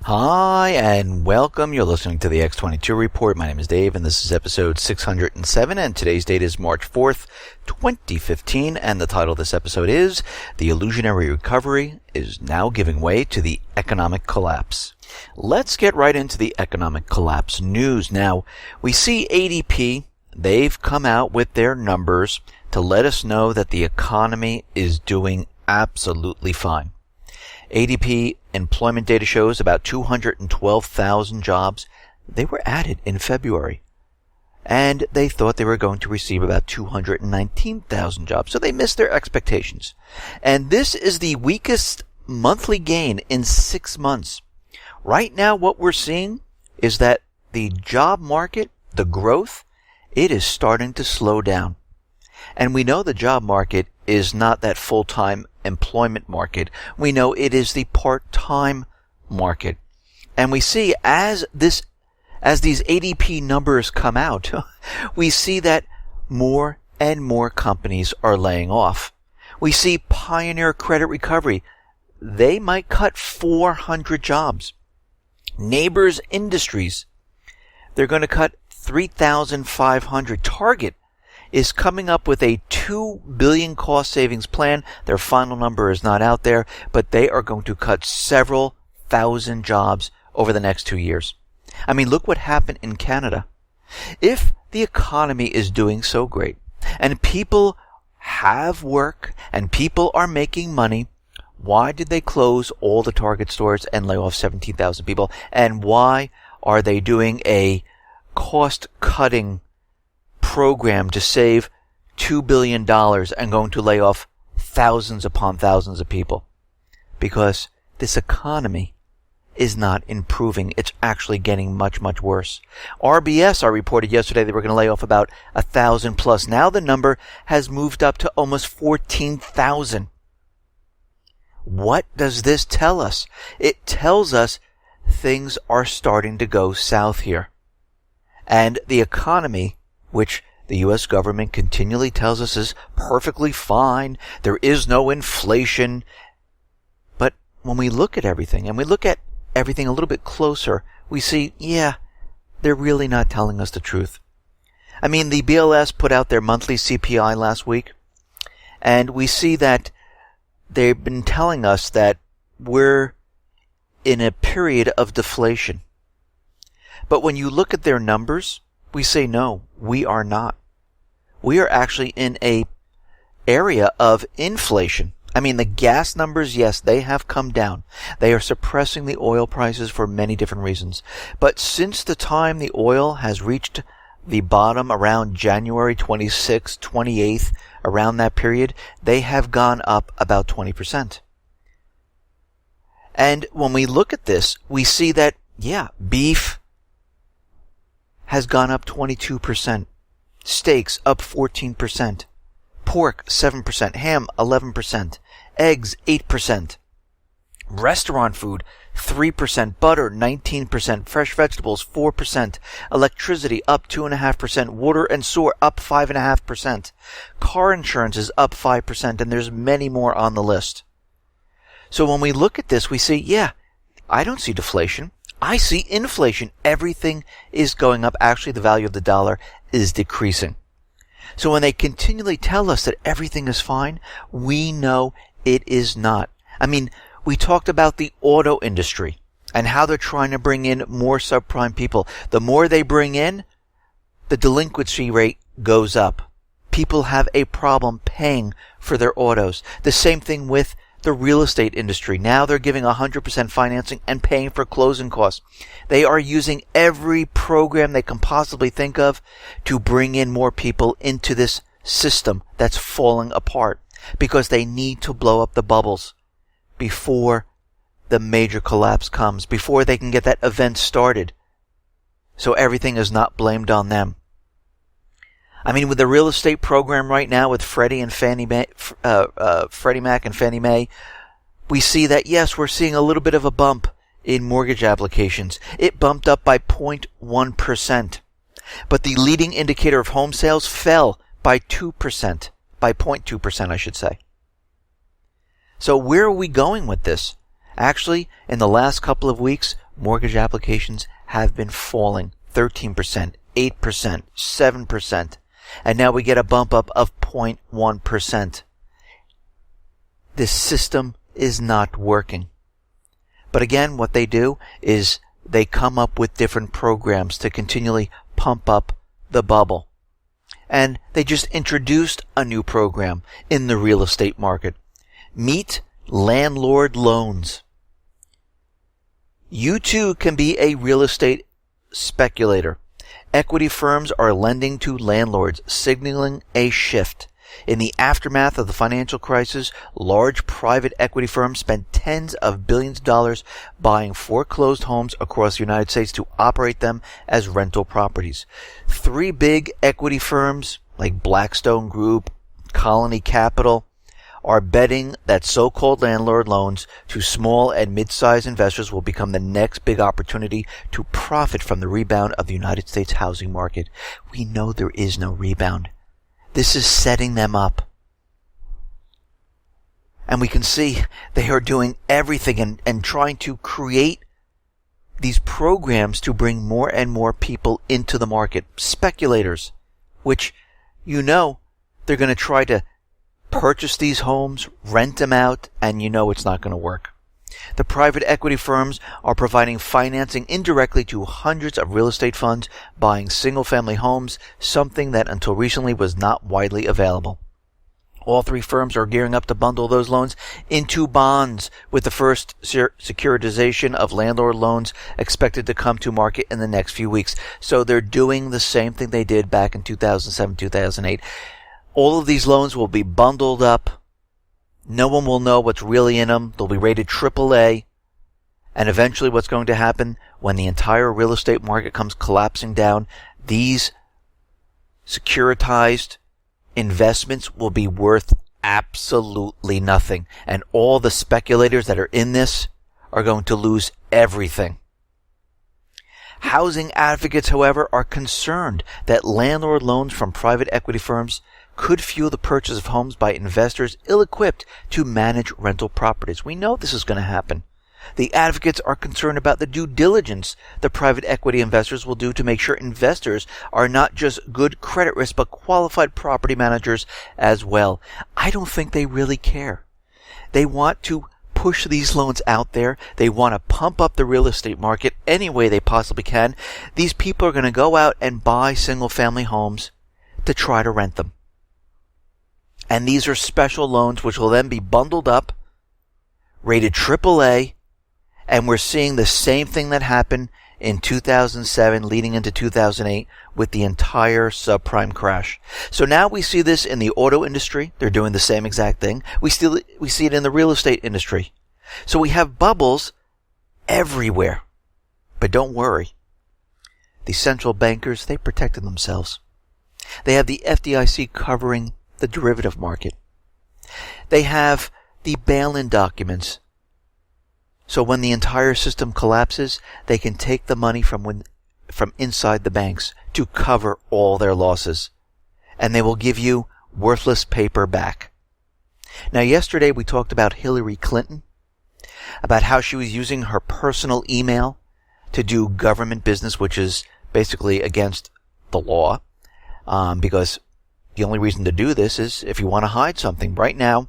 Hi, and welcome. You're listening to the X22 Report. My name is Dave, and this is episode 607, and today's date is March 4th, 2015, and the title of this episode is The Illusionary Recovery is Now Giving Way to the Economic Collapse. Let's get right into the economic collapse news. Now, we see ADP. They've come out with their numbers to let us know that the economy is doing absolutely fine. ADP employment data shows about 212,000 jobs. They were added in February. And they thought they were going to receive about 219,000 jobs. So they missed their expectations. And this is the weakest monthly gain in 6 months. Right now, what we're seeing is that the job market, the growth, it is starting to slow down. And we know the job market is not that full-time employment market. We know it is the part-time market. And we see as these ADP numbers come out, we see that more and more companies are laying off. We see Pioneer Credit Recovery. They might cut 400 jobs. Neighbors Industries, they're going to cut 3,500. Target is coming up with a $2 billion cost savings plan. Their final number is not out there, but they are going to cut several thousand jobs over the next 2 years. I mean, look what happened in Canada. If the economy is doing so great, and people have work, and people are making money, why did they close all the Target stores and lay off 17,000 people? And why are they doing a cost-cutting program to save $2 billion and going to lay off thousands upon thousands of people? Because this economy is not improving. It's actually getting much, much worse. RBS, I reported yesterday, they were going to lay off about 1,000 plus. Now the number has moved up to almost 14,000. What does this tell us? It tells us things are starting to go south here. And the economy, which the U.S. government continually tells us is perfectly fine. There is no inflation. But when we look at everything, and we look at everything a little bit closer, we see, they're really not telling us the truth. I mean, the BLS put out their monthly CPI last week, and we see that they've been telling us that we're in a period of deflation. But when you look at their numbers, we say, no, we are not. We are actually in a area of inflation. I mean, the gas numbers, yes, they have come down. They are suppressing the oil prices for many different reasons. But since the time the oil has reached the bottom around January 26th, 28th, around that period, they have gone up about 20%. And when we look at this, we see that, beef has gone up 22%. Steaks up 14%. Pork 7%. Ham 11%. Eggs 8%. Restaurant food 3%. Butter 19%. Fresh vegetables 4%. Electricity up 2.5%. Water and sewer up 5.5%. Car insurance is up 5%, and there's many more on the list. So when we look at this, we see, I don't see deflation. I see inflation. Everything is going up. Actually, the value of the dollar is decreasing. So when they continually tell us that everything is fine, we know it is not. I mean, we talked about the auto industry and how they're trying to bring in more subprime people. The more they bring in, the delinquency rate goes up. People have a problem paying for their autos. The same thing with the real estate industry. Now they're giving 100% financing and paying for closing costs. They are using every program they can possibly think of to bring in more people into this system that's falling apart, because they need to blow up the bubbles before the major collapse comes, before they can get that event started. So everything is not blamed on them. I mean, with the real estate program right now with Freddie and Fannie Mae, Freddie Mac and Fannie Mae, we see that, yes, we're seeing a little bit of a bump in mortgage applications. It bumped up by 0.1%. But the leading indicator of home sales fell by 2%, by 0.2%, I should say. So where are we going with this? Actually, in the last couple of weeks, mortgage applications have been falling 13%, 8%, 7%, and now we get a bump up of 0.1%. This system is not working. But again, what they do is they come up with different programs to continually pump up the bubble. And they just introduced a new program in the real estate market. Meet landlord loans. You too can be a real estate speculator. Equity firms are lending to landlords, signaling a shift. In the aftermath of the financial crisis, large private equity firms spent tens of billions of dollars buying foreclosed homes across the United States to operate them as rental properties. 3 big equity firms like Blackstone Group, Colony Capital, are betting that so-called landlord loans to small and mid-sized investors will become the next big opportunity to profit from the rebound of the United States housing market. We know there is no rebound. This is setting them up. And we can see they are doing everything and trying to create these programs to bring more and more people into the market. Speculators, which they're going to try to purchase these homes, rent them out, and it's not going to work. The private equity firms are providing financing indirectly to hundreds of real estate funds buying single-family homes, something that until recently was not widely available. All 3 firms are gearing up to bundle those loans into bonds, with the first securitization of landlord loans expected to come to market in the next few weeks. So they're doing the same thing they did back in 2007, 2008. All of these loans will be bundled up. No one will know what's really in them. They'll be rated AAA. And eventually what's going to happen when the entire real estate market comes collapsing down, these securitized investments will be worth absolutely nothing. And all the speculators that are in this are going to lose everything. Housing advocates, however, are concerned that landlord loans from private equity firms could fuel the purchase of homes by investors ill-equipped to manage rental properties. We know this is going to happen. The advocates are concerned about the due diligence the private equity investors will do to make sure investors are not just good credit risk, but qualified property managers as well. I don't think they really care. They want to push these loans out there. They want to pump up the real estate market any way they possibly can. These people are going to go out and buy single-family homes to try to rent them. And these are special loans which will then be bundled up, rated AAA, and we're seeing the same thing that happened in 2007 leading into 2008 with the entire subprime crash. So now we see this in the auto industry. They're doing the same exact thing. We see it in the real estate industry. So we have bubbles everywhere. But don't worry. The central bankers, they protected themselves. They have the FDIC covering the derivative market. They have the bail-in documents. So when the entire system collapses, they can take the money from inside the banks to cover all their losses. And they will give you worthless paper back. Now, yesterday we talked about Hillary Clinton, about how she was using her personal email to do government business, which is basically against the law, because the only reason to do this is if you want to hide something. Right now,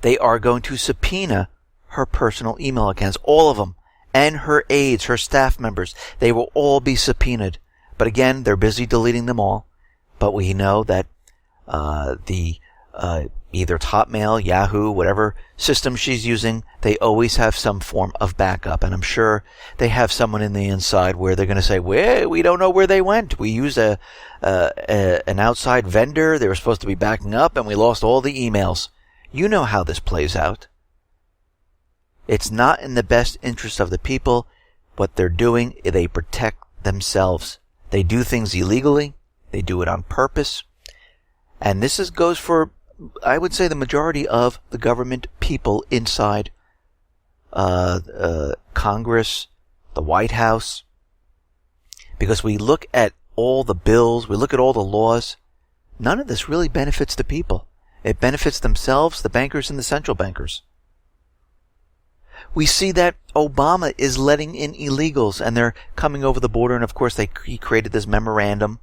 they are going to subpoena her personal email accounts, all of them, and her aides, her staff members. They will all be subpoenaed. But again, they're busy deleting them all. But we know that either Hotmail, Yahoo, whatever system she's using, they always have some form of backup. And I'm sure they have someone in the inside where they're going to say, well, we don't know where they went. We used an outside vendor. They were supposed to be backing up, and we lost all the emails. You know how this plays out. It's not in the best interest of the people. What they're doing, they protect themselves. They do things illegally. They do it on purpose. And this goes for, I would say, the majority of the government people inside Congress, the White House. Because we look at all the bills, we look at all the laws, none of this really benefits the people. It benefits themselves, the bankers, and the central bankers. We see that Obama is letting in illegals, and they're coming over the border, and of course he created this memorandum,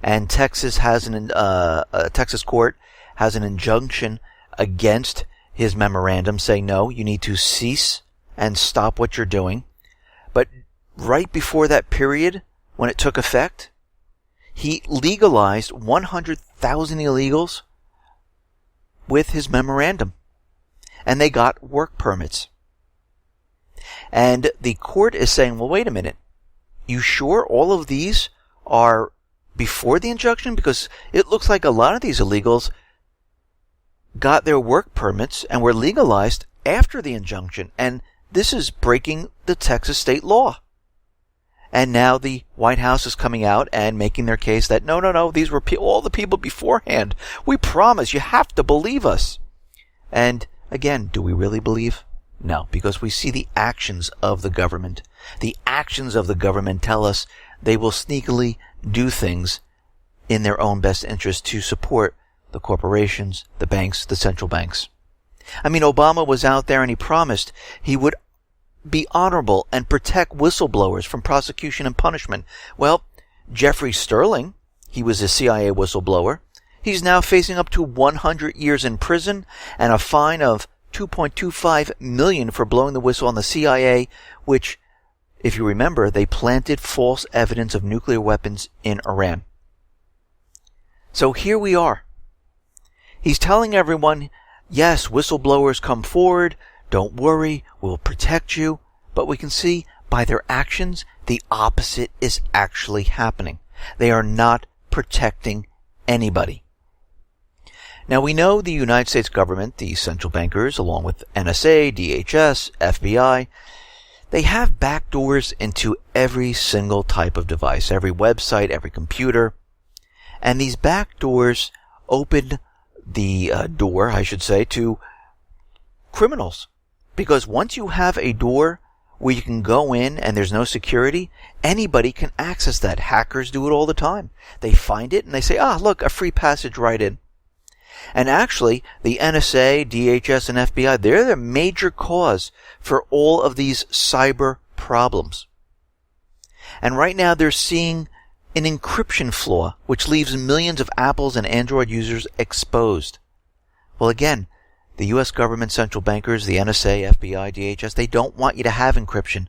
and Texas court has an injunction against his memorandum, saying no, you need to cease and stop what you're doing. But right before that period, when it took effect, he legalized 100,000 illegals with his memorandum, and they got work permits. And the court is saying, well, wait a minute. You sure all of these are before the injunction? Because it looks like a lot of these illegals got their work permits and were legalized after the injunction. And this is breaking the Texas state law. And now the White House is coming out and making their case that no, these were all the people beforehand. We promise, you have to believe us. And again, do we really believe? No, because we see the actions of the government. The actions of the government tell us they will sneakily do things in their own best interest to support the corporations, the banks, the central banks. I mean, Obama was out there and he promised he would be honorable and protect whistleblowers from prosecution and punishment. Well, Jeffrey Sterling, he was a CIA whistleblower. He's now facing up to 100 years in prison and a fine of $2.25 million for blowing the whistle on the CIA, which, if you remember, they planted false evidence of nuclear weapons in Iran. So here we are. He's telling everyone, yes, whistleblowers come forward, don't worry, we'll protect you. But we can see by their actions, the opposite is actually happening. They are not protecting anybody. Now, we know the United States government, the central bankers, along with NSA, DHS, FBI, they have backdoors into every single type of device, every website, every computer. And these backdoors open the door, I should say, to criminals. Because once you have a door where you can go in and there's no security, anybody can access that. Hackers do it all the time. They find it and they say, look, a free passage right in. And actually, the NSA, DHS, and FBI, they're the major cause for all of these cyber problems. And right now they're seeing an encryption flaw, which leaves millions of Apples and Android users exposed. Well, again, the U.S. government, central bankers, the NSA, FBI, DHS, they don't want you to have encryption.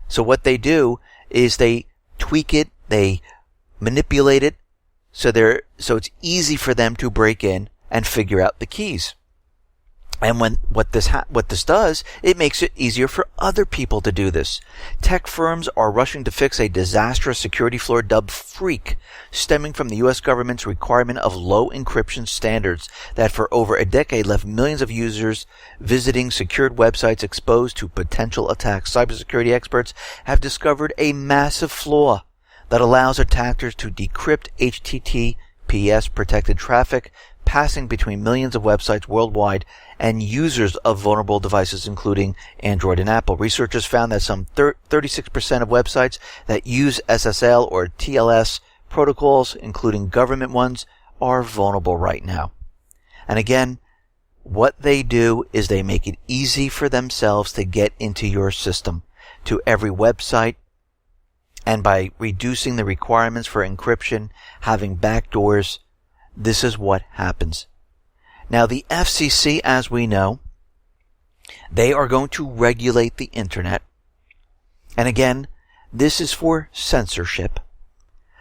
So what they do is they tweak it, they manipulate it, so it's easy for them to break in and figure out the keys. And what this does, it makes it easier for other people to do this. Tech firms are rushing to fix a disastrous security flaw dubbed Freak, stemming from the U.S. government's requirement of low encryption standards that for over a decade left millions of users visiting secured websites exposed to potential attacks. Cybersecurity experts have discovered a massive flaw that allows attackers to decrypt HTTPS protected traffic passing between millions of websites worldwide and users of vulnerable devices, including Android and Apple. Researchers found that some 36% of websites that use SSL or TLS protocols, including government ones, are vulnerable right now. And again, what they do is they make it easy for themselves to get into your system, to every website, and by reducing the requirements for encryption, having backdoors, this is what happens. Now, the FCC, as we know, they are going to regulate the internet. And again, this is for censorship.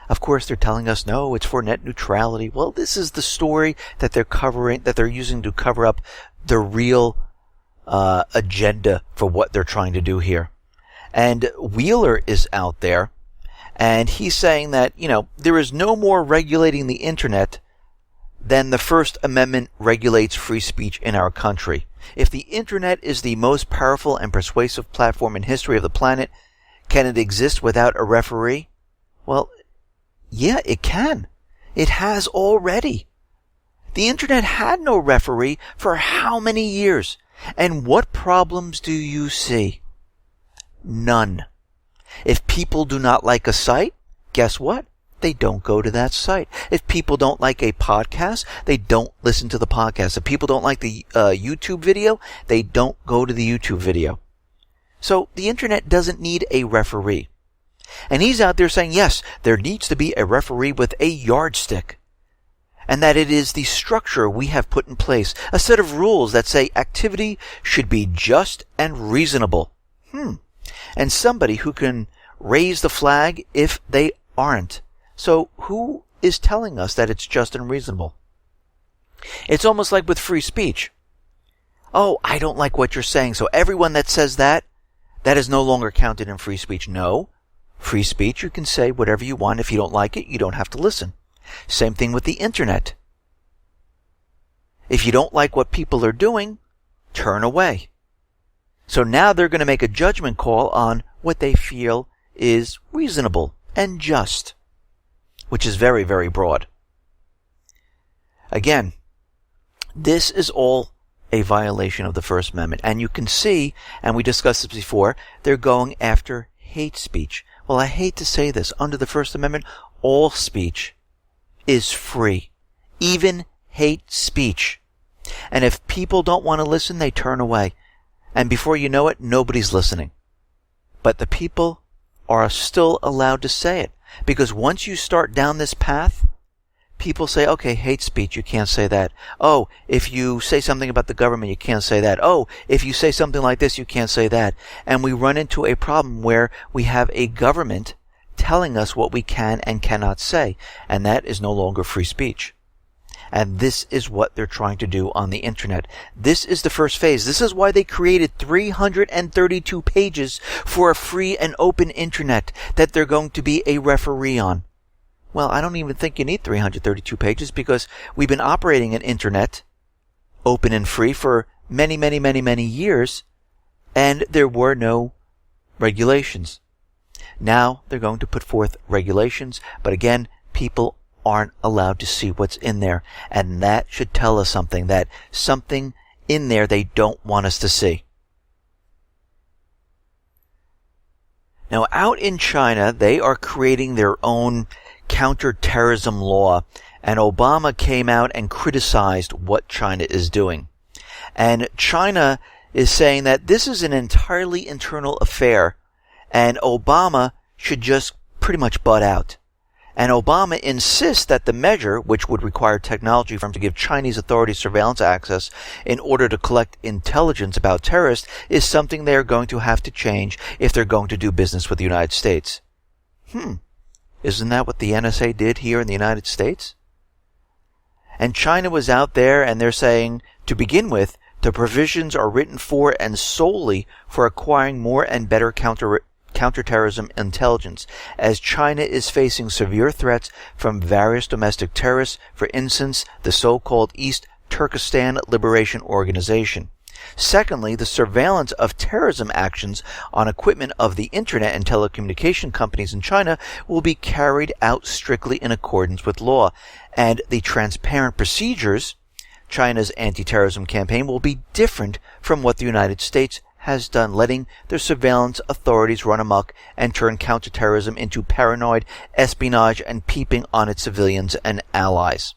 Of course, they're telling us, no, it's for net neutrality. Well, this is the story that they're using to cover up the real agenda for what they're trying to do here. And Wheeler is out there, and he's saying that, there is no more regulating the internet than the First Amendment regulates free speech in our country. If the internet is the most powerful and persuasive platform in history of the planet, can it exist without a referee? Well, yeah, it can. It has already. The internet had no referee for how many years? And what problems do you see? None. If people do not like a site, guess what? They don't go to that site. If people don't like a podcast, they don't listen to the podcast. If people don't like the YouTube video, they don't go to the YouTube video. So the internet doesn't need a referee. And he's out there saying, yes, there needs to be a referee with a yardstick. And that it is the structure we have put in place, a set of rules that say activity should be just and reasonable. And somebody who can raise the flag if they aren't. So who is telling us that it's just and reasonable? It's almost like with free speech. Oh, I don't like what you're saying, so everyone that says that is no longer counted in free speech. No. Free speech, you can say whatever you want. If you don't like it, you don't have to listen. Same thing with the internet. If you don't like what people are doing, turn away. So now they're going to make a judgment call on what they feel is reasonable and just, which is very, very broad. Again, this is all a violation of the First Amendment. And you can see, and we discussed this before, they're going after hate speech. Well, I hate to say this. Under the First Amendment, all speech is free. Even hate speech. And if people don't want to listen, they turn away. And before you know it, nobody's listening. But the people are still allowed to say it. Because once you start down this path, people say, okay, hate speech, you can't say that. Oh, if you say something about the government, you can't say that. Oh, if you say something like this, you can't say that. And we run into a problem where we have a government telling us what we can and cannot say. And that is no longer free speech. And this is what they're trying to do on the internet. This is the first phase. This is why they created 332 pages for a free and open internet that they're going to be a referee on. Well, I don't even think you need 332 pages because we've been operating an internet, open and free, for many, many, many, many years, and there were no regulations. Now they're going to put forth regulations, but again, people aren't allowed to see what's in there, and that should tell us something, that something in there they don't want us to see. Now, out in China, they are creating their own counterterrorism law, and Obama came out and criticized what China is doing. And China is saying that this is an entirely internal affair, and Obama should just pretty much butt out. And Obama insists that the measure, which would require technology for him to give Chinese authorities surveillance access in order to collect intelligence about terrorists, is something they are going to have to change if they're going to do business with the United States. Isn't that what the NSA did here in the United States? And China was out there and they're saying, to begin with, the provisions are written for and solely for acquiring more and better counterterrorism intelligence, as China is facing severe threats from various domestic terrorists, for instance, the so-called East Turkestan Liberation Organization. Secondly, the surveillance of terrorism actions on equipment of the internet and telecommunication companies in China will be carried out strictly in accordance with law, and the transparent procedures, China's anti-terrorism campaign, will be different from what the United States has done, letting their surveillance authorities run amok and turn counterterrorism into paranoid espionage and peeping on its civilians and allies.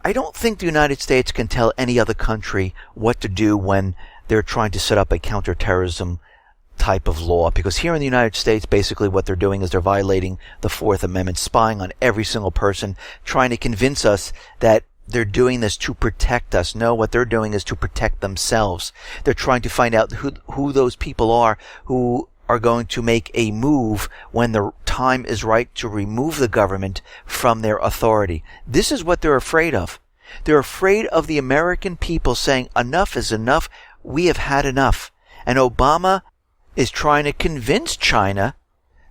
I don't think the United States can tell any other country what to do when they're trying to set up a counterterrorism type of law, because here in the United States, basically what they're doing is they're violating the Fourth Amendment, spying on every single person, trying to convince us that they're doing this to protect us. No, what they're doing is to protect themselves. They're trying to find out who those people are who are going to make a move when the time is right to remove the government from their authority. This is what they're afraid of. They're afraid of the American people saying, enough is enough, we have had enough. And Obama is trying to convince China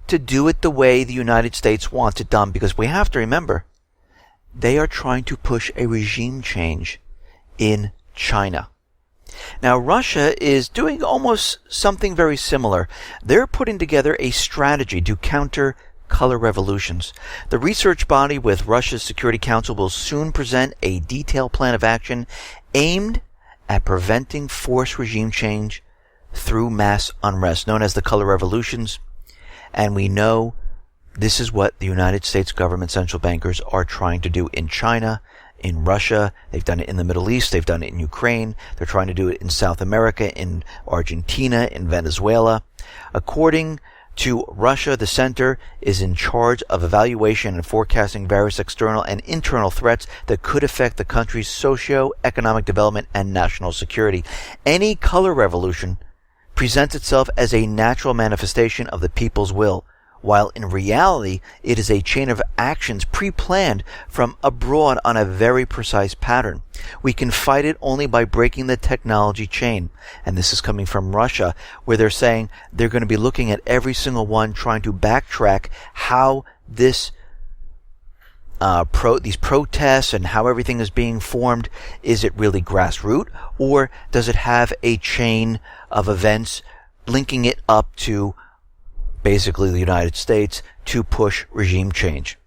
to do it the way the United States wants it done, because we have to remember, they are trying to push a regime change in China. Now, Russia is doing almost something very similar. They're putting together a strategy to counter color revolutions. The research body with Russia's Security Council will soon present a detailed plan of action aimed at preventing forced regime change through mass unrest, known as the color revolutions. And we know this is what the United States government central bankers are trying to do in China in Russia. They've done it in the Middle East. They've done it in Ukraine. They're trying to do it in South America, in Argentina, in Venezuela. According to Russia, the center is in charge of evaluation and forecasting various external and internal threats that could affect the country's socio-economic development and national security. Any color revolution presents itself as a natural manifestation of the people's will, while in reality it is a chain of actions pre-planned from abroad on a very precise pattern. We can fight it only by breaking the technology chain. And this is coming from Russia, where they're saying they're going to be looking at every single one, trying to backtrack how this these protests and how everything is being formed. Is it really grassroots, or does it have a chain of events linking it up to basically the United States to push regime change?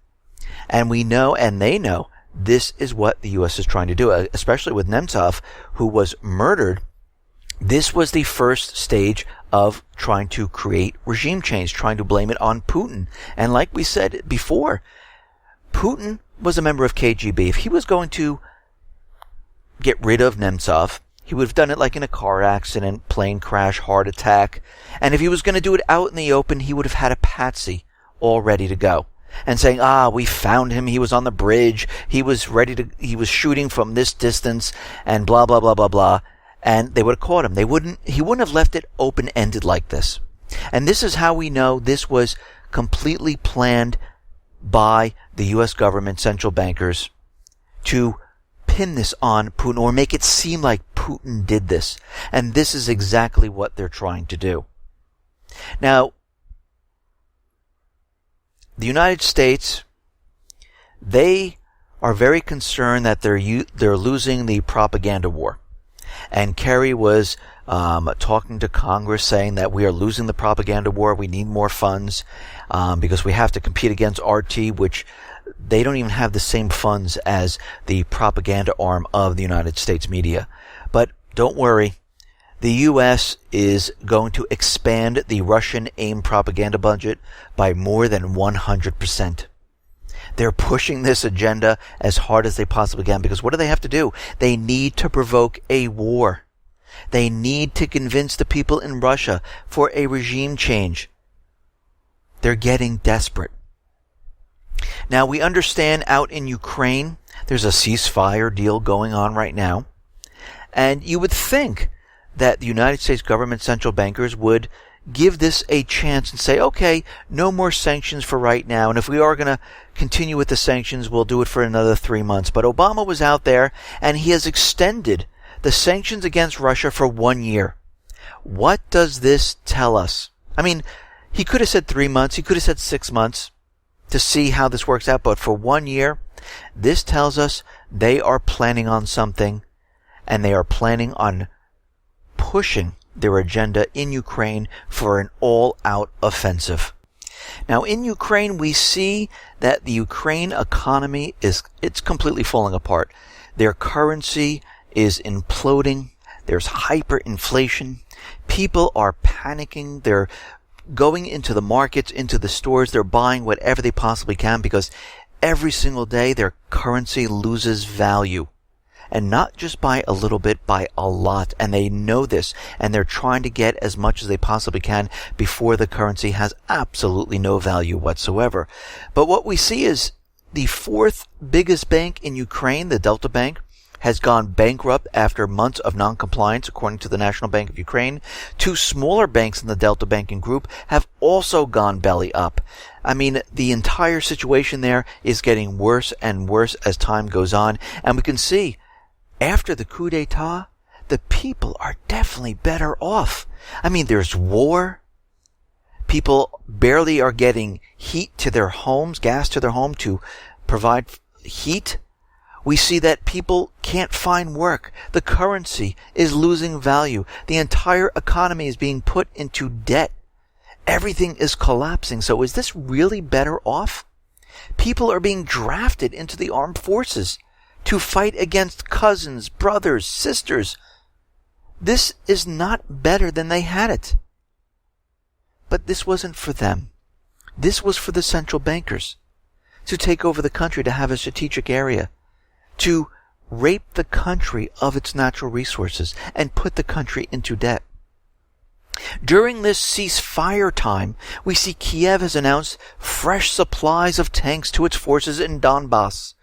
And we know, and they know, this is what the U.S. is trying to do, especially with Nemtsov, who was murdered. This was the first stage of trying to create regime change, trying to blame it on Putin. And like we said before, Putin was a member of KGB. If he was going to get rid of Nemtsov, he would have done it like in a car accident, plane crash, heart attack. And if he was going to do it out in the open, he would have had a patsy all ready to go. And saying, we found him, he was on the bridge, he was shooting from this distance, and blah, blah, blah, blah, blah. And they would have caught him. He wouldn't have left it open-ended like this. And this is how we know this was completely planned by the U.S. government, central bankers, to pin this on Putin or make it seem like Putin did this. And this is exactly what they're trying to do. Now, the United States, they are very concerned that they're losing the propaganda war. And Kerry was talking to Congress saying that we are losing the propaganda war. We need more funds because we have to compete against RT, which they don't even have the same funds as the propaganda arm of the United States media. But don't worry. The U.S. is going to expand the Russian AIM propaganda budget by more than 100%. They're pushing this agenda as hard as they possibly can, because what do they have to do? They need to provoke a war. They need to convince the people in Russia for a regime change. They're getting desperate. Now, we understand out in Ukraine, there's a ceasefire deal going on right now. And you would think that the United States government central bankers would give this a chance and say, okay, no more sanctions for right now. And if we are going to continue with the sanctions, we'll do it for another 3 months. But Obama was out there and he has extended the sanctions against Russia for 1 year. What does this tell us? I mean, he could have said 3 months. He could have said 6 months to see how this works out. But for 1 year, this tells us they are planning on something, and they are planning on pushing their agenda in Ukraine for an all-out offensive. Now, in Ukraine, we see that the Ukraine economy it's completely falling apart. Their currency is imploding. There's hyperinflation. People are panicking. They're going into the markets, into the stores. They're buying whatever they possibly can because every single day their currency loses value. And not just by a little bit, by a lot. And they know this, and they're trying to get as much as they possibly can before the currency has absolutely no value whatsoever. But what we see is the fourth biggest bank in Ukraine, the Delta Bank, has gone bankrupt after months of non-compliance, according to the National Bank of Ukraine. Two smaller banks in the Delta banking group have also gone belly up. I mean, the entire situation there is getting worse and worse as time goes on. And we can see, after the coup d'etat, the people are definitely better off. I mean, there's war. People barely are getting heat to their homes, gas to their home to provide heat. We see that people can't find work. The currency is losing value. The entire economy is being put into debt. Everything is collapsing. So is this really better off? People are being drafted into the armed forces to fight against cousins, brothers, sisters. This is not better than they had it. But this wasn't for them. This was for the central bankers to take over the country, to have a strategic area, to rape the country of its natural resources and put the country into debt. During this ceasefire time, we see Kiev has announced fresh supplies of tanks to its forces in Donbass,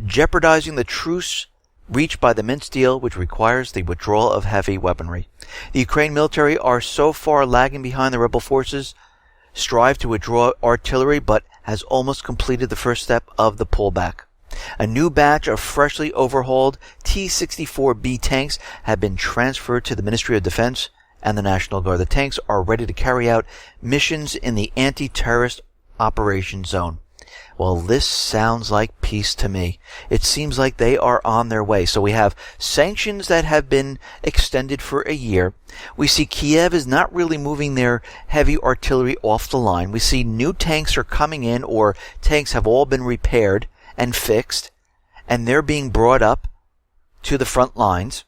jeopardizing the truce reached by the Minsk deal, which requires the withdrawal of heavy weaponry. The Ukraine military are so far lagging behind the rebel forces, strive to withdraw artillery, but has almost completed the first step of the pullback. A new batch of freshly overhauled T-64B tanks have been transferred to the Ministry of Defense and the National Guard. The tanks are ready to carry out missions in the anti-terrorist operation zone. Well, this sounds like peace to me. It seems like they are on their way. So we have sanctions that have been extended for a year. We see Kiev is not really moving their heavy artillery off the line. We see new tanks are coming in, or tanks have all been repaired and fixed, and they're being brought up to the front lines.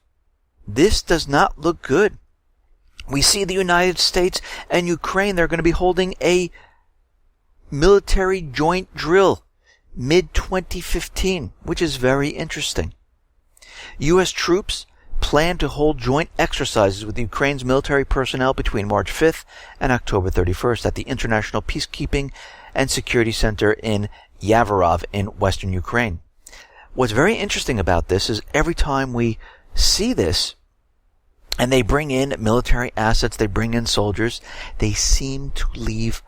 This does not look good. We see the United States and Ukraine, they're going to be holding a military joint drill mid-2015, which is very interesting. U.S. troops plan to hold joint exercises with Ukraine's military personnel between March 5th and October 31st at the International Peacekeeping and Security Center in Yavorov in western Ukraine. What's very interesting about this is every time we see this, and they bring in military assets, they bring in soldiers, they seem to leave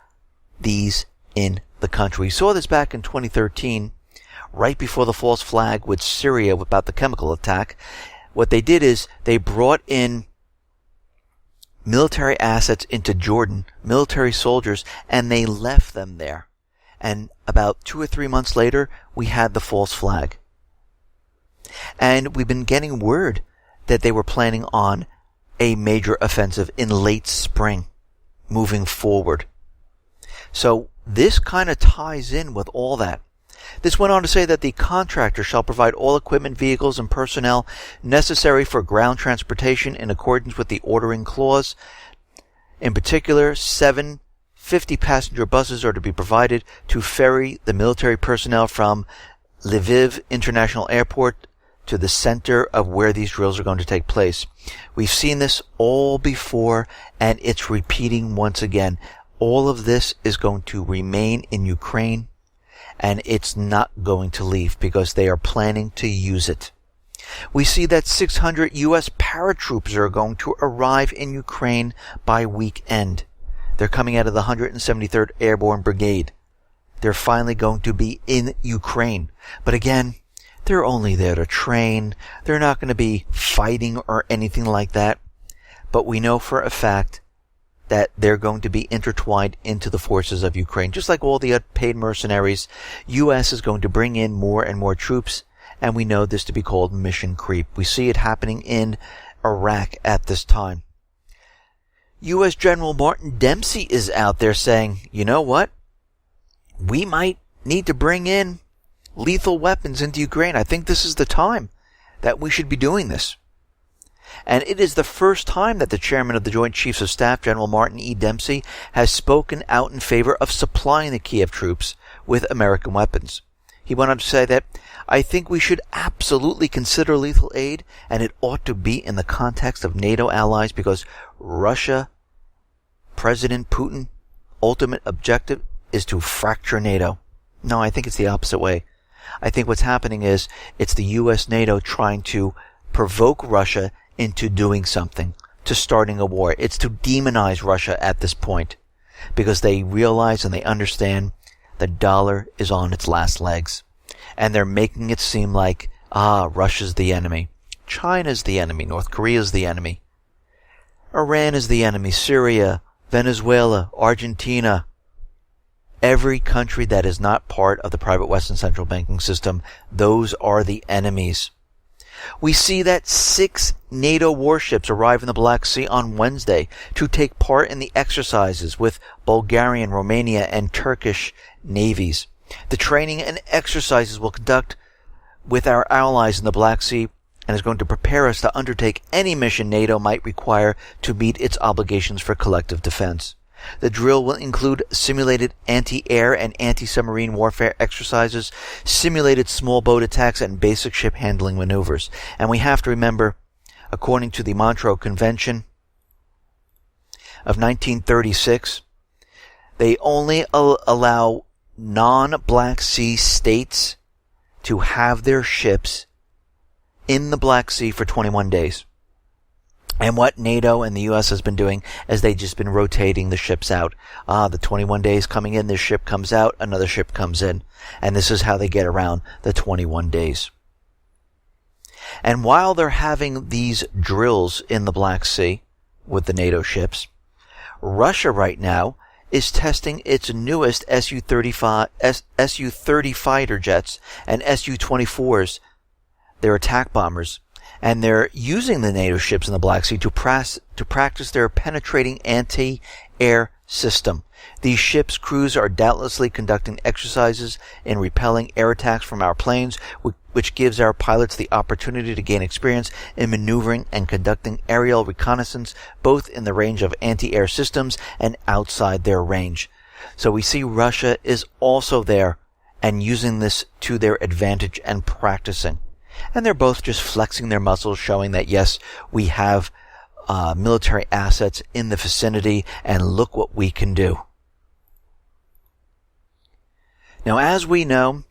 these in the country. We saw this back in 2013, right before the false flag with Syria about the chemical attack. What they did is they brought in military assets into Jordan, military soldiers, and they left them there. And about 2 or 3 months later, we had the false flag. And we've been getting word that they were planning on a major offensive in late spring, moving forward. So this kind of ties in with all that. This went on to say that the contractor shall provide all equipment, vehicles, and personnel necessary for ground transportation in accordance with the ordering clause. In particular, 7 50-passenger buses are to be provided to ferry the military personnel from Lviv International Airport to the center of where these drills are going to take place. We've seen this all before, and it's repeating once again. All of this is going to remain in Ukraine, and it's not going to leave because they are planning to use it. We see that 600 U.S. paratroopers are going to arrive in Ukraine by weekend. They're coming out of the 173rd Airborne Brigade. They're finally going to be in Ukraine. But again, they're only there to train. They're not going to be fighting or anything like that. But we know for a fact that they're going to be intertwined into the forces of Ukraine. Just like all the paid mercenaries, U.S. is going to bring in more and more troops, and we know this to be called mission creep. We see it happening in Iraq at this time. U.S. General Martin Dempsey is out there saying, you know what? We might need to bring in lethal weapons into Ukraine. I think this is the time that we should be doing this. And it is the first time that the chairman of the Joint Chiefs of Staff, General Martin E. Dempsey, has spoken out in favor of supplying the Kiev troops with American weapons. He went on to say that, I think we should absolutely consider lethal aid, and it ought to be in the context of NATO allies, because Russia, President Putin, ultimate objective is to fracture NATO. No, I think it's the opposite way. I think what's happening is it's the U.S. NATO trying to provoke Russia into doing something, to starting a war. It's to demonize Russia at this point, because they realize and they understand the dollar is on its last legs. And they're making it seem like, Russia's the enemy. China's the enemy. North Korea's the enemy. Iran is the enemy. Syria, Venezuela, Argentina. Every country that is not part of the private Western central banking system, those are the enemies. We see that 6 NATO warships arrive in the Black Sea on Wednesday to take part in the exercises with Bulgarian, Romania, and Turkish navies. The training and exercises will conduct with our allies in the Black Sea and is going to prepare us to undertake any mission NATO might require to meet its obligations for collective defense. The drill will include simulated anti-air and anti-submarine warfare exercises, simulated small boat attacks, and basic ship handling maneuvers. And we have to remember, according to the Montreux Convention of 1936, they only allow non-Black Sea states to have their ships in the Black Sea for 21 days. And what NATO and the U.S. has been doing is they've just been rotating the ships out. The 21 days coming in, this ship comes out, another ship comes in. And this is how they get around the 21 days. And while they're having these drills in the Black Sea with the NATO ships, Russia right now is testing its newest Su-30 fighter jets and Su-24s, their attack bombers. And they're using the NATO ships in the Black Sea to practice their penetrating anti-air system. These ships' crews are doubtlessly conducting exercises in repelling air attacks from our planes, which gives our pilots the opportunity to gain experience in maneuvering and conducting aerial reconnaissance, both in the range of anti-air systems and outside their range. So we see Russia is also there and using this to their advantage and practicing. And they're both just flexing their muscles, showing that, yes, we have military assets in the vicinity, and look what we can do. Now, as we know,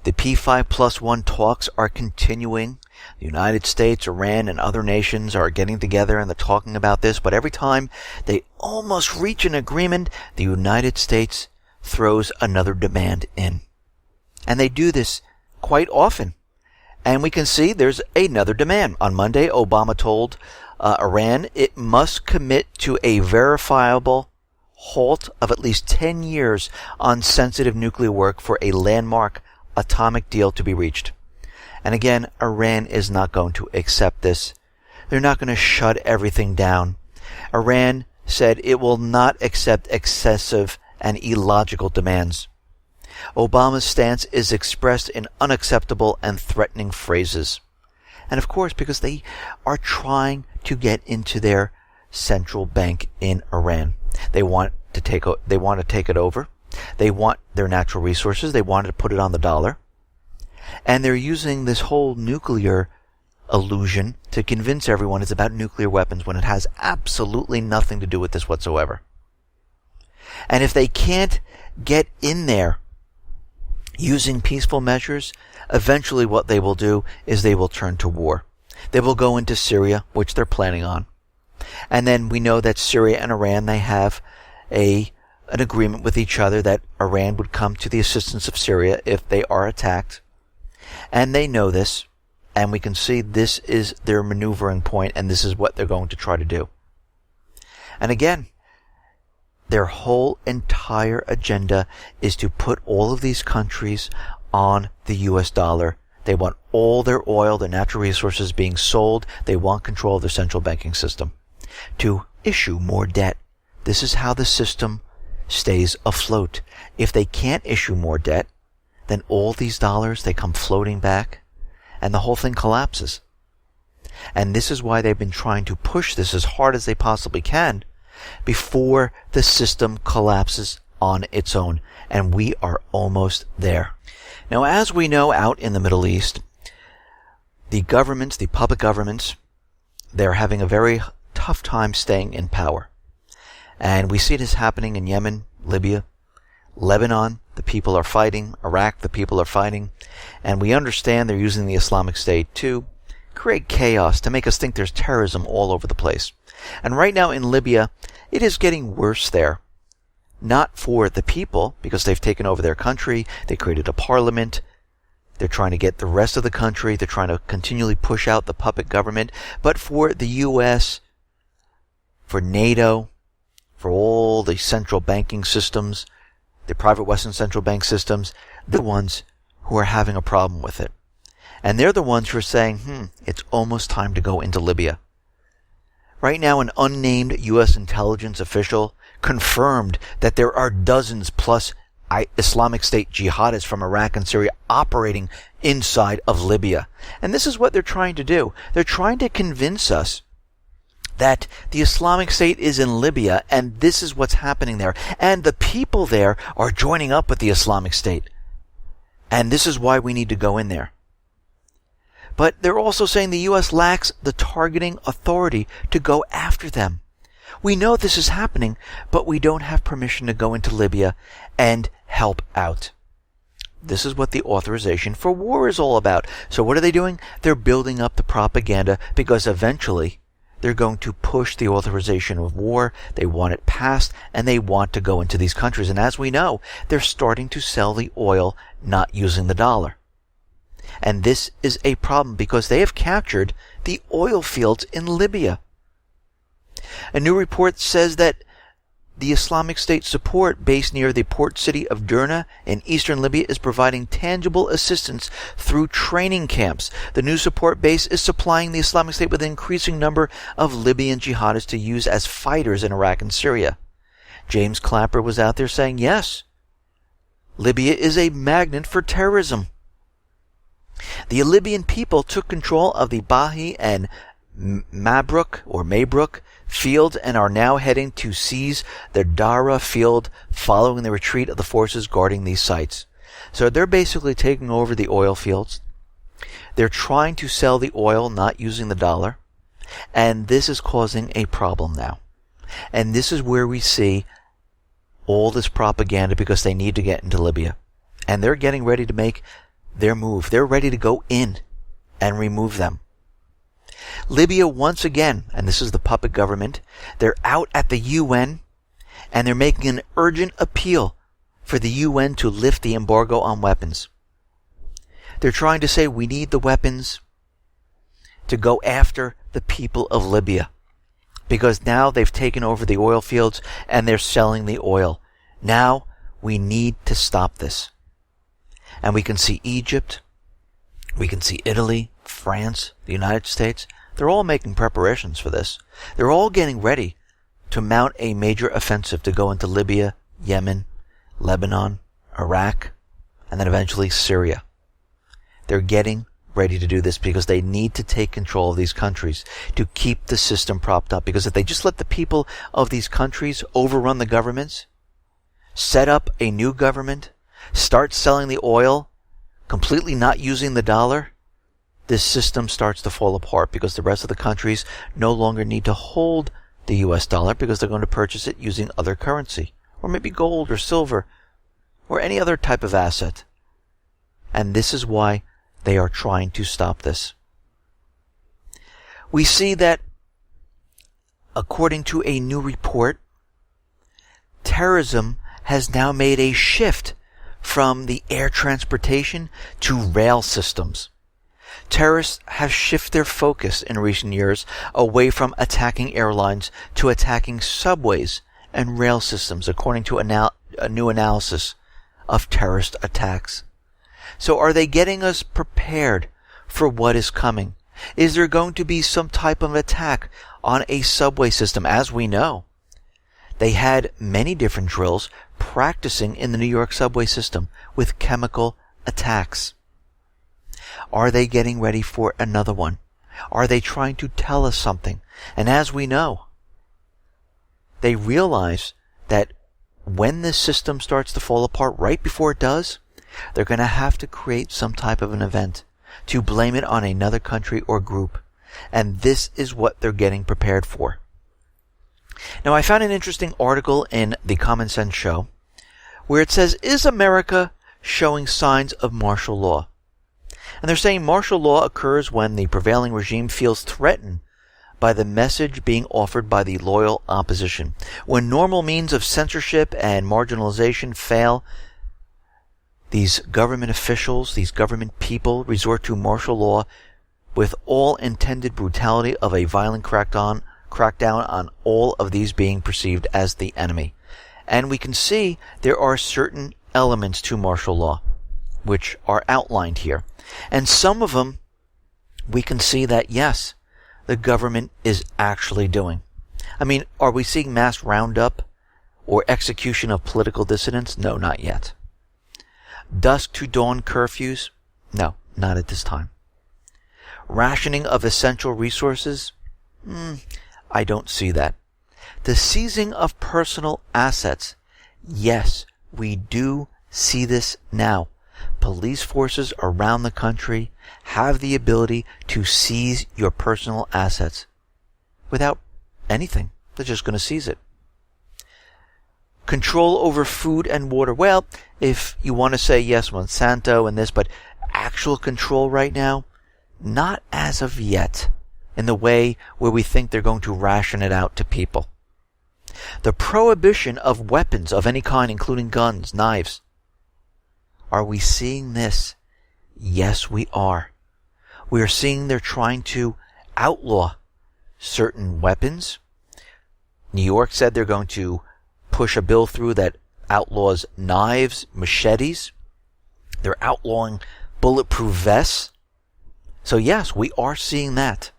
the P5+1 talks are continuing. The United States, Iran, and other nations are getting together and they're talking about this, but every time they almost reach an agreement, the United States throws another demand in. And they do this quite often. And we can see there's another demand. On Monday, Obama told Iran it must commit to a verifiable halt of at least 10 years on sensitive nuclear work for a landmark atomic deal to be reached. And again, Iran is not going to accept this. They're not going to shut everything down. Iran said it will not accept excessive and illogical demands. Obama's stance is expressed in unacceptable and threatening phrases. And of course, because they are trying to get into their central bank in Iran. They want to take it over. They want their natural resources. They want to put it on the dollar. And they're using this whole nuclear illusion to convince everyone it's about nuclear weapons when it has absolutely nothing to do with this whatsoever. And if they can't get in there using peaceful measures, eventually what they will do is they will turn to war. They will go into Syria, which they're planning on. And then we know that Syria and Iran, they have an agreement with each other that Iran would come to the assistance of Syria if they are attacked. And they know this, and we can see this is their maneuvering point, and this is what they're going to try to do. And again, their whole entire agenda is to put all of these countries on the US dollar. They want all their oil, their natural resources being sold. They want control of their central banking system. To issue more debt. This is how the system stays afloat. If they can't issue more debt, then all these dollars, they come floating back, and the whole thing collapses. And this is why they've been trying to push this as hard as they possibly can before the system collapses on its own. And we are almost there. Now, as we know out in the Middle East, the governments, the public governments, they're having a very tough time staying in power. And we see this happening in Yemen, Libya, Lebanon. The people are fighting. Iraq, the people are fighting. And we understand they're using the Islamic State to create chaos, to make us think there's terrorism all over the place. And right now in Libya, it is getting worse there. Not for the people, because they've taken over their country. They created a parliament. They're trying to get the rest of the country. They're trying to continually push out the puppet government. But for the U.S., for NATO, for all the central banking systems, the private Western central bank systems, they're the ones who are having a problem with it. And they're the ones who are saying, it's almost time to go into Libya. Right now, an unnamed U.S. intelligence official confirmed that there are dozens plus Islamic State jihadists from Iraq and Syria operating inside of Libya. And this is what they're trying to do. They're trying to convince us that the Islamic State is in Libya, and this is what's happening there. And the people there are joining up with the Islamic State. And this is why we need to go in there. But they're also saying the U.S. lacks the targeting authority to go after them. We know this is happening, but we don't have permission to go into Libya and help out. This is what the authorization for war is all about. So what are they doing? They're building up the propaganda because eventually they're going to push the authorization of war. They want it passed, and they want to go into these countries. And as we know, they're starting to sell the oil not using the dollar. And this is a problem because they have captured the oil fields in Libya. A new report says that the Islamic State support based near the port city of Derna in eastern Libya is providing tangible assistance through training camps. The new support base is supplying the Islamic State with an increasing number of Libyan jihadists to use as fighters in Iraq and Syria. James Clapper was out there saying, yes, Libya is a magnet for terrorism. The Libyan people took control of the Bahi and Mabruk fields and are now heading to seize the Dara field following the retreat of the forces guarding these sites. So they're basically taking over the oil fields. They're trying to sell the oil not using the dollar. And this is causing a problem now. And this is where we see all this propaganda because they need to get into Libya. And they're getting ready to make their move. They're ready to go in and remove them. Libya once again, and this is the puppet government, they're out at the UN and they're making an urgent appeal for the UN to lift the embargo on weapons. They're trying to say we need the weapons to go after the people of Libya because now they've taken over the oil fields and they're selling the oil. Now we need to stop this. And we can see Egypt, we can see Italy, France, the United States. They're all making preparations for this. They're all getting ready to mount a major offensive to go into Libya, Yemen, Lebanon, Iraq, and then eventually Syria. They're getting ready to do this because they need to take control of these countries to keep the system propped up. Because if they just let the people of these countries overrun the governments, set up a new government, start selling the oil, completely not using the dollar, this system starts to fall apart because the rest of the countries no longer need to hold the US dollar because they're going to purchase it using other currency, or maybe gold or silver, or any other type of asset. And this is why they are trying to stop this. We see that, according to a new report, terrorism has now made a shift from the air transportation to rail systems. Terrorists have shifted their focus in recent years away from attacking airlines to attacking subways and rail systems, according to a new analysis of terrorist attacks. So are they getting us prepared for what is coming? Is there going to be some type of attack on a subway system? As we know, they had many different drills practicing in the New York subway system with chemical attacks. Are they getting ready for another one? Are they trying to tell us something? And as we know, they realize that when this system starts to fall apart, right before it does, they're going to have to create some type of an event to blame it on another country or group. And this is what they're getting prepared for. Now, I found an interesting article in the Common Sense Show where it says, is America showing signs of martial law? And they're saying martial law occurs when the prevailing regime feels threatened by the message being offered by the loyal opposition. When normal means of censorship and marginalization fail, these government officials, these government people resort to martial law with all intended brutality of a violent crackdown on all of these being perceived as the enemy. And we can see there are certain elements to martial law which are outlined here. And some of them we can see that, yes, the government is actually doing. I mean, are we seeing mass roundup or execution of political dissidents? No, not yet. Dusk to dawn curfews? No, not at this time. Rationing of essential resources? I don't see that. The seizing of personal assets. Yes, we do see this now. Police forces around the country have the ability to seize your personal assets without anything. They're just going to seize it. Control over food and water. Well, if you want to say yes, Monsanto and this, but actual control right now, not as of yet, in the way where we think they're going to ration it out to people. The prohibition of weapons of any kind, including guns, knives. Are we seeing this? Yes, we are. We are seeing they're trying to outlaw certain weapons. New York said they're going to push a bill through that outlaws knives, machetes. They're outlawing bulletproof vests. So yes, we are seeing that.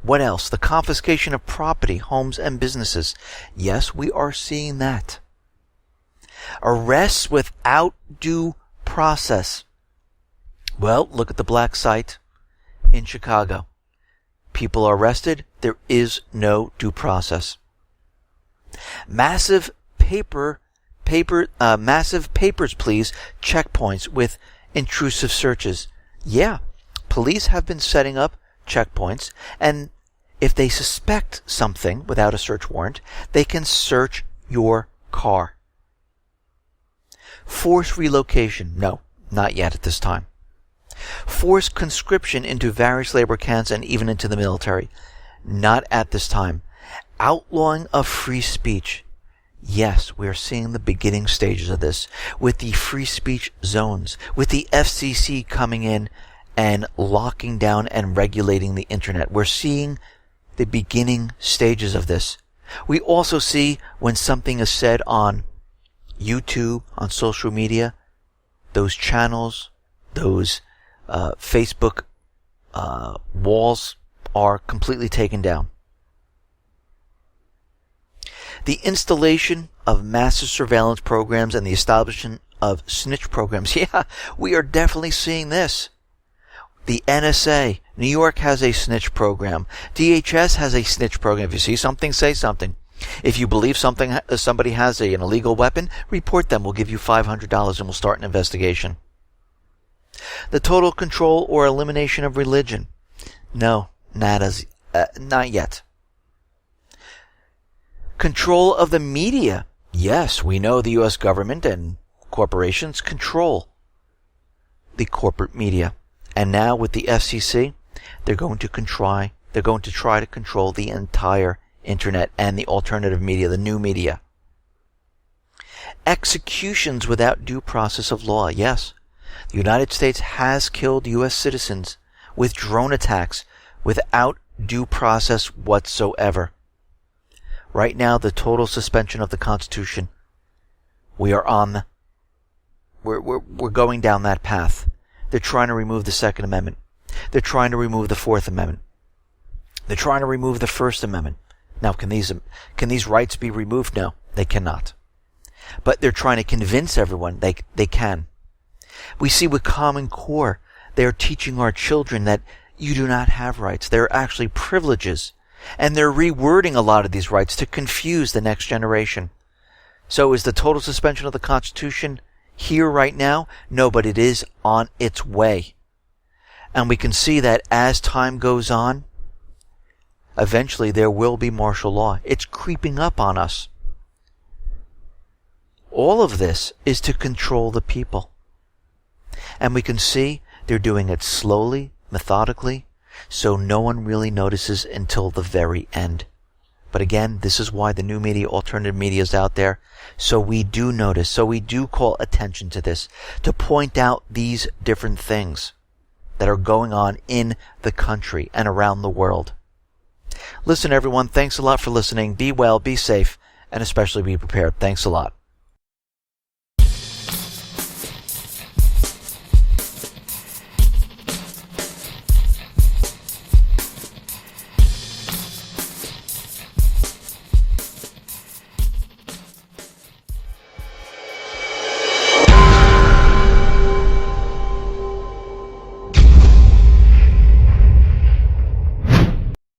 What else? The confiscation of property, homes, and businesses. Yes, we are seeing that. Arrests without due process. Well, look at the black site in Chicago. People are arrested. There is no due process. Massive papers, please, checkpoints with intrusive searches. Yeah, police have been setting up checkpoints, and if they suspect something without a search warrant, they can search your car. Forced relocation. No, not yet at this time. Forced conscription into various labor camps and even into the military. Not at this time. Outlawing of free speech. Yes, we are seeing the beginning stages of this with the free speech zones, with the FCC coming in and locking down and regulating the internet. We're seeing the beginning stages of this. We also see when something is said on YouTube, on social media, those channels, those Facebook walls are completely taken down. The installation of massive surveillance programs and the establishment of snitch programs. Yeah, we are definitely seeing this. The NSA, New York has a snitch program. DHS has a snitch program. If you see something, say something. If you believe somebody has an illegal weapon, report them. We'll give you $500 and we'll start an investigation. The total control or elimination of religion. No, not yet. Control of the media. Yes, we know the U.S. government and corporations control the corporate media. And now with the FCC, they're going to try to control the entire internet and the alternative media, the new media. Executions without due process of law. Yes, the United States has killed U.S. citizens with drone attacks without due process whatsoever. Right now, the total suspension of the Constitution. We're going down that path. They're trying to remove the Second Amendment. They're trying to remove the Fourth Amendment. They're trying to remove the First Amendment. Now, can these rights be removed? No, they cannot. But they're trying to convince everyone they can. We see with Common Core, they're teaching our children that you do not have rights. They're actually privileges. And they're rewording a lot of these rights to confuse the next generation. So is the total suspension of the Constitution here right now? No, but it is on its way. And we can see that as time goes on, eventually there will be martial law. It's creeping up on us. All of this is to control the people. And we can see they're doing it slowly, methodically, so no one really notices until the very end. But again, this is why the new media, alternative media is out there. So we do notice, so we do call attention to this, to point out these different things that are going on in the country and around the world. Listen, everyone, thanks a lot for listening. Be well, be safe, and especially be prepared. Thanks a lot.